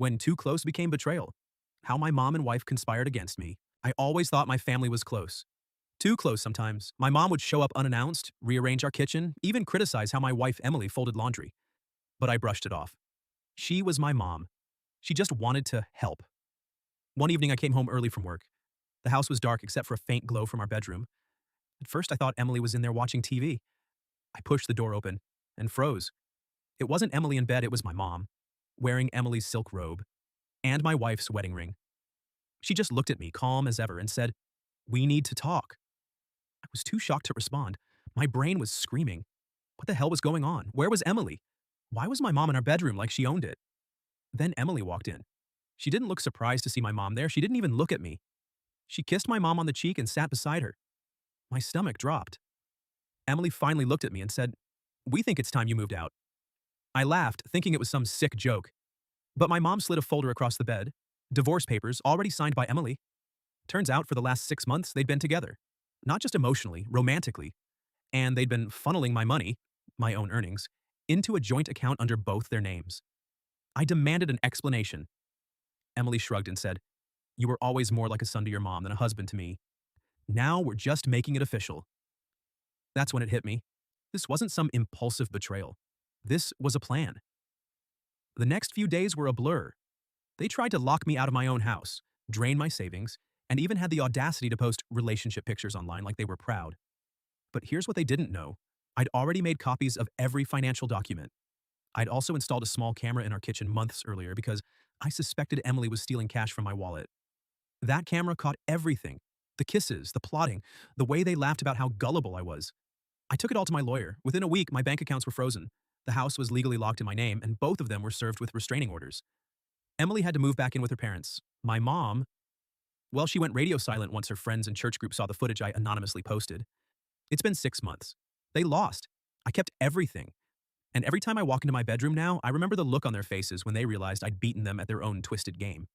When too close became betrayal. How my mom and wife conspired against me. I always thought my family was close. Too close sometimes. My mom would show up unannounced, rearrange our kitchen, even criticize how my wife Emily folded laundry. But I brushed it off. She was my mom. She just wanted to help. One evening I came home early from work. The house was dark except for a faint glow from our bedroom. At first I thought Emily was in there watching TV. I pushed the door open and froze. It wasn't Emily in bed, it was my mom, wearing Emily's silk robe and my wife's wedding ring. She just looked at me, calm as ever, and said, "We need to talk." I was too shocked to respond. My brain was screaming. What the hell was going on? Where was Emily? Why was my mom in our bedroom like she owned it? Then Emily walked in. She didn't look surprised to see my mom there. She didn't even look at me. She kissed my mom on the cheek and sat beside her. My stomach dropped. Emily finally looked at me and said, "We think it's time you moved out." I laughed, thinking it was some sick joke. But my mom slid a folder across the bed. Divorce papers, already signed by Emily. Turns out for the last 6 months, they'd been together. Not just emotionally, romantically. And they'd been funneling my money, my own earnings, into a joint account under both their names. I demanded an explanation. Emily shrugged and said, "You were always more like a son to your mom than a husband to me. Now we're just making it official." That's when it hit me. This wasn't some impulsive betrayal. This was a plan. The next few days were a blur. They tried to lock me out of my own house, drain my savings, and even had the audacity to post relationship pictures online like they were proud. But here's what they didn't know. I'd already made copies of every financial document. I'd also installed a small camera in our kitchen months earlier because I suspected Emily was stealing cash from my wallet. That camera caught everything. The kisses, the plotting, the way they laughed about how gullible I was. I took it all to my lawyer. Within a week, my bank accounts were frozen. The house was legally locked in my name, and both of them were served with restraining orders. Emily had to move back in with her parents. My mom, well, she went radio silent once her friends and church group saw the footage I anonymously posted. It's been 6 months. They lost. I kept everything. And every time I walk into my bedroom now, I remember the look on their faces when they realized I'd beaten them at their own twisted game.